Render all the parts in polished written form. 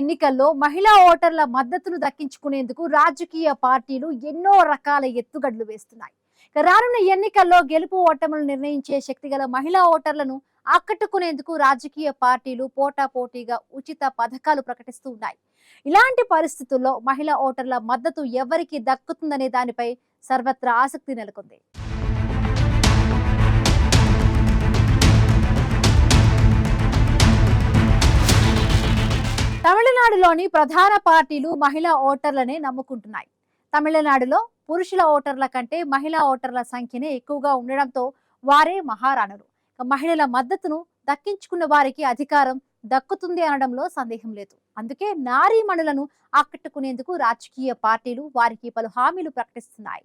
ఎన్నికల్లో మహిళా ఓటర్ల మద్దతును దక్కించుకునేందుకు రాజకీయ పార్టీలు ఎన్నో రకాల ఎత్తుగడలు వేస్తున్నాయి. రానున్న ఎన్నికల్లో గెలుపు ఓటములను నిర్ణయించే శక్తిగల మహిళా ఓటర్లను ఆకట్టుకునేందుకు రాజకీయ పార్టీలు పోటాపోటీగా ఉచిత పథకాలు ప్రకటిస్తూ ఉన్నాయి. ఇలాంటి పరిస్థితుల్లో మహిళా ఓటర్ల మద్దతు ఎవరికి దక్కుతుందనే దానిపై సర్వత్రా ఆసక్తి నెలకొంది. తమిళనాడులోని ప్రధాన పార్టీలు మహిళా ఓటర్లనే నమ్ముకుంటున్నాయి. తమిళనాడులో పురుషుల ఓటర్ల కంటే మహిళా ఓటర్ల సంఖ్యనే ఎక్కువగా ఉండడంతో వారే మహారాణులు. మహిళల మద్దతును దక్కించుకున్న వారికి అధికారం దక్కుతుంది అనడంలో సందేహం లేదు. అందుకే నారీమణులను ఆకట్టుకునేందుకు రాజకీయ పార్టీలు వారికి పలు హామీలు ప్రకటిస్తున్నాయి.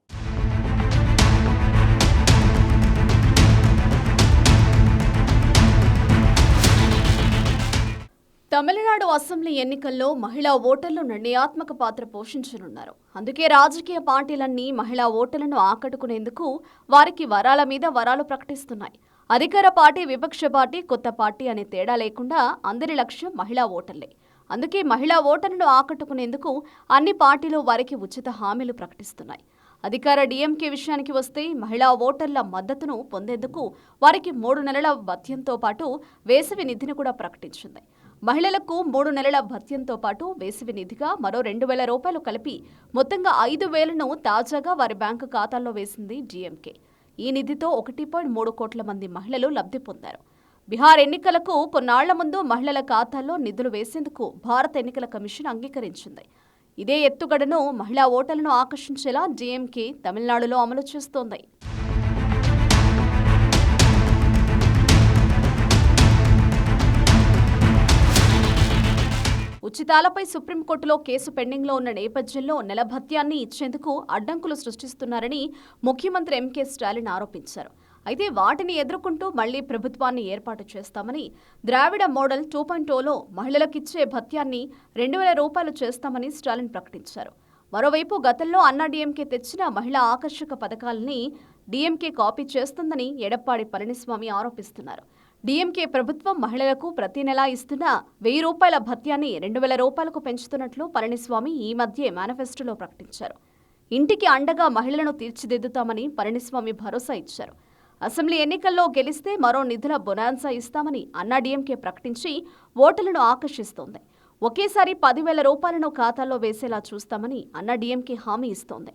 తమిళనాడు అసెంబ్లీ ఎన్నికల్లో మహిళా ఓటర్లు నిర్ణయాత్మక పాత్ర పోషించనున్నారు. అందుకే రాజకీయ పార్టీలన్నీ మహిళా ఓటర్లను ఆకట్టుకునేందుకు వారికి వరాల మీద వరాలు ప్రకటిస్తున్నాయి. అధికార పార్టీ, విపక్ష పార్టీ, కొత్త పార్టీ అనే తేడా లేకుండా అందరి లక్ష్యం మహిళా ఓటర్లే. అందుకే మహిళా ఓటర్లను ఆకట్టుకునేందుకు అన్ని పార్టీలు వారికి ఉచిత హామీలు ప్రకటిస్తున్నాయి. అధికార డీఎంకే విషయానికి వస్తే మహిళా ఓటర్ల మద్దతును పొందేందుకు వారికి 3 నెలల భత్యంతో పాటు వేసవి నిధిని కూడా ప్రకటించింది. మహిళలకు 3 నెలల భత్యంతో పాటు వేసవి నిధిగా మరో 2,000 రూపాయలు కలిపి మొత్తంగా 5,000ను తాజాగా వారి బ్యాంకు ఖాతాల్లో వేసింది డీఎంకే. ఈ నిధితో 1.3 కోట్ల మంది మహిళలు లబ్ధి పొందారు. బీహార్ ఎన్నికలకు కొన్నాళ్ల ముందు మహిళల ఖాతాల్లో నిధులు వేసేందుకు భారత ఎన్నికల కమిషన్ అంగీకరించింది. ఇదే ఎత్తుగడను మహిళా ఓటర్లను ఆకర్షించేలా డీఎంకే తమిళనాడులో అమలు చేస్తోంది. ఉచితాలపై సుప్రీంకోర్టులో కేసు పెండింగ్లో ఉన్న నేపథ్యంలో నెల భత్యాన్ని ఇచ్చేందుకు అడ్డంకులు సృష్టిస్తున్నారని ముఖ్యమంత్రి ఎంకే స్టాలిన్ ఆరోపించారు. అయితే వాటిని ఎదుర్కొంటూ మళ్లీ ప్రభుత్వాన్ని ఏర్పాటు చేస్తామని, ద్రావిడ మోడల్ 2.0లో మహిళలకిచ్చే భత్యాన్ని 2,000 రూపాయలు చేస్తామని స్టాలిన్ ప్రకటించారు. మరోవైపు గతంలో అన్నా డీఎంకే తెచ్చిన మహిళా ఆకర్షక పథకాలని డీఎంకే కాపీ చేస్తుందని ఎడప్పాడి పళనిస్వామి ఆరోపిస్తున్నారు. డీఎంకే ప్రభుత్వం మహిళలకు ప్రతి నెలా ఇస్తున్న 1,000 రూపాయల భత్యాన్ని 2,000 రూపాయలకు పెంచుతున్నట్లు పళనిస్వామి ఈ మధ్య మేనిఫెస్టోలో ప్రకటించారు. ఇంటికి అండగా మహిళలను తీర్చిదిద్దుతామని పళనిస్వామి భరోసా ఇచ్చారు. అసెంబ్లీ ఎన్నికల్లో గెలిస్తే మరో నిధుల బొనాన్సా ఇస్తామని అన్నా డీఎంకే ప్రకటించి ఓటర్లను ఆకర్షిస్తోంది. ఒకేసారి 10,000 రూపాయలను ఖాతాల్లో వేసేలా చూస్తామని అన్నా డీఎంకే హామీ ఇస్తోంది.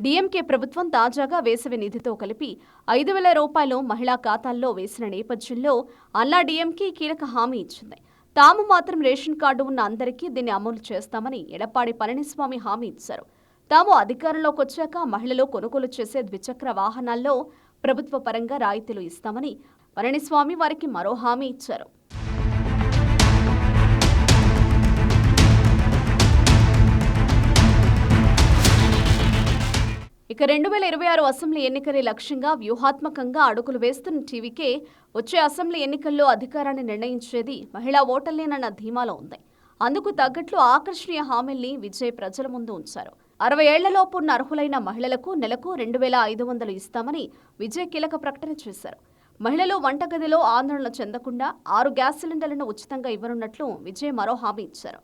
డీఎంకే ప్రభుత్వం తాజాగా వేసవి నిధితో కలిపి 5,000 రూపాయలు మహిళా ఖాతాల్లో వేసిన నేపథ్యంలో అన్నా డీఎంకే కీలక హామీ ఇచ్చింది. తాము మాత్రం రేషన్ కార్డు ఉన్న అందరికీ దీన్ని అమలు చేస్తామని ఎడప్పాడి పళనిస్వామి హామీ ఇచ్చారు. తాము అధికారంలోకి వచ్చాక మహిళలు కొనుగోలు చేసే ద్విచక్ర వాహనాల్లో ప్రభుత్వ పరంగా రాయితీలు ఇస్తామని పళనిస్వామి వారికి మరో హామీ ఇచ్చారు. ఇక 2026 అసెంబ్లీ ఎన్నికలే లక్ష్యంగా వ్యూహాత్మకంగా అడుగులు వేస్తున్న టీవీకే వచ్చే అసెంబ్లీ ఎన్నికల్లో అధికారాన్ని నిర్ణయించేది మహిళా ఓటర్లేనన్న ధీమాలో ఉంది. అందుకు తగ్గట్లు ఆకర్షణీయ హామీల్ని విజయ్ ప్రజల ముందు ఉంచారు. 60 ఏళ్లలోపు ఉన్న అర్హులైన మహిళలకు నెలకు 2,500 ఇస్తామని విజయ్ కీలక ప్రకటన చేశారు. మహిళలు వంటగదిలో ఆందోళన చెందకుండా 6 గ్యాస్ సిలిండర్లను ఉచితంగా ఇవ్వనున్నట్లు విజయ్ మరో హామీ ఇచ్చారు.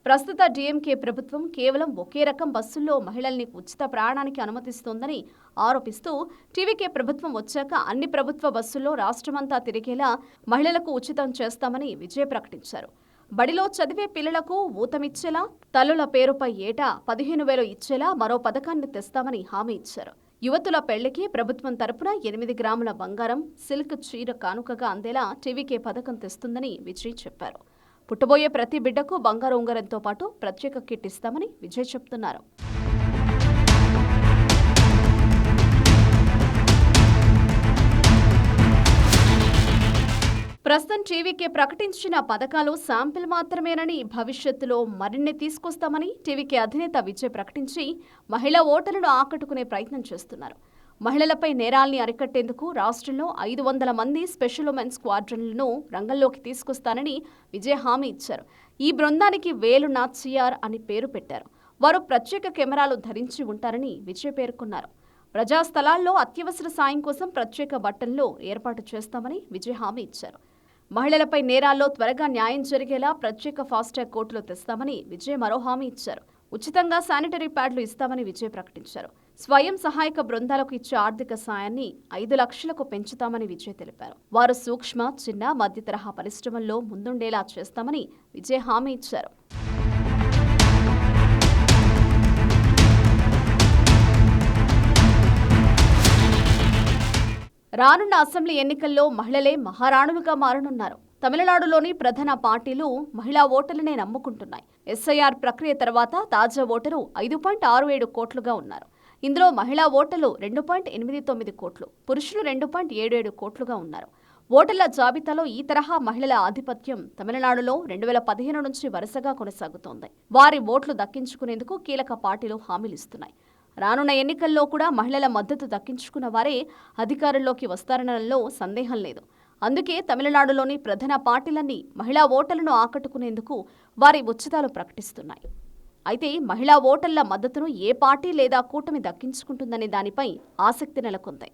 ప్రస్తుత డీఎంకే ప్రభుత్వం కేవలం ఒకే రకం బస్సుల్లో మహిళల్ని ఉచిత ప్రయాణానికి అనుమతిస్తోందని ఆరోపిస్తూ టీవీకే ప్రభుత్వం వచ్చాక అన్ని ప్రభుత్వ బస్సుల్లో రాష్ట్రమంతా తిరిగేలా మహిళలకు ఉచితం చేస్తామని విజయ్ ప్రకటించారు. బడిలో చదివే పిల్లలకు ఊతమిచ్చేలా, తల్లుల పేరుపై ఏటా 15,000 ఇచ్చేలా మరో పథకాన్ని తెస్తామని హామీ ఇచ్చారు. యువతుల పెళ్లికి ప్రభుత్వం తరపున 8 గ్రాముల బంగారం, సిల్క్ చీర కానుకగా అందేలా టీవీకే పథకం తెస్తుందని విజయ్ చెప్పారు. పుట్టబోయే ప్రతి బిడ్డకు బంగారు ఉంగరంతో పాటు ప్రత్యేక కిట్ ఇస్తామని విజయ్ చెప్తున్నారు. ప్రస్తుతం టీవీకే ప్రకటించిన పథకాలు శాంపిల్ మాత్రమేనని, భవిష్యత్తులో మరిన్ని తీసుకొస్తామని టీవీకే అధినేత విజయ్ ప్రకటించి మహిళా ఓటర్లను ఆకట్టుకునే ప్రయత్నం చేస్తున్నారు. మహిళలపై నేరాల్ని అరికట్టేందుకు రాష్ట్రంలో 500 మంది స్పెషల్ ఉమెన్ స్క్వాడ్రన్లను రంగంలోకి తీసుకొస్తానని విజయ్ హామీ ఇచ్చారు. ఈ బృందానికి వేలు నాచియార్ అని పేరు పెట్టారు. వారు ప్రత్యేక కెమెరాలు ధరించి ఉంటారని విజయ్ పేర్కొన్నారు. ప్రజా స్థలాల్లో అత్యవసర సాయం కోసం ప్రత్యేక బట్టన్లు ఏర్పాటు చేస్తామని విజయ్ హామీ ఇచ్చారు. మహిళలపై నేరాల్లో త్వరగా న్యాయం జరిగేలా ప్రత్యేక ఫాస్ట్రాక్ కోర్టులు తెస్తామని విజయ్ మరో హామీ ఇచ్చారు. ఉచితంగా శానిటరీ ప్యాడ్లు ఇస్తామని విజయ్ ప్రకటించారు. స్వయం సహాయక బృందాలకు ఇచ్చే ఆర్థిక సాయాన్ని 5 లక్షలకు పెంచుతామని విజయ్ తెలిపారు. వారు సూక్ష్మ, చిన్న, మధ్య తరహా పరిశ్రమల్లో ముందుండేలా చేస్తామని విజయ్ హామీ ఇచ్చారు. రానున్న అసెంబ్లీ ఎన్నికల్లో మహిళలే మహారాణులుగా మారనున్నారు. తమిళనాడులోని ప్రధాన పార్టీలు మహిళా ఓటర్లనే నమ్ముకుంటున్నాయి. ఎస్ఐఆర్ ప్రక్రియ తర్వాత తాజా ఓటరు 5.67 కోట్లుగా ఉన్నారు. ఇందులో మహిళా ఓటర్లు 2.89 కోట్లు, పురుషులు 2.77 కోట్లుగా ఉన్నారు. ఓటర్ల జాబితాలో ఈ తరహా మహిళల ఆధిపత్యం తమిళనాడులో 2015 నుంచి వరుసగా కొనసాగుతోంది. వారి ఓట్లు దక్కించుకునేందుకు కీలక పార్టీలు హామీలిస్తున్నాయి. రానున్న ఎన్నికల్లో కూడా మహిళల మద్దతు దక్కించుకున్న వారే అధికారంలోకి వస్తారనడంలో సందేహం లేదు. అందుకే తమిళనాడులోని ప్రధాన పార్టీలన్నీ మహిళా ఓటర్లను ఆకట్టుకునేందుకు వారి ఉచితాలు ప్రకటిస్తున్నాయి. అయితే మహిళా ఓటర్ల మద్దతును ఏ పార్టీ లేదా కూటమి దక్కించుకుంటుందనే దానిపై ఆసక్తి నెలకొంది.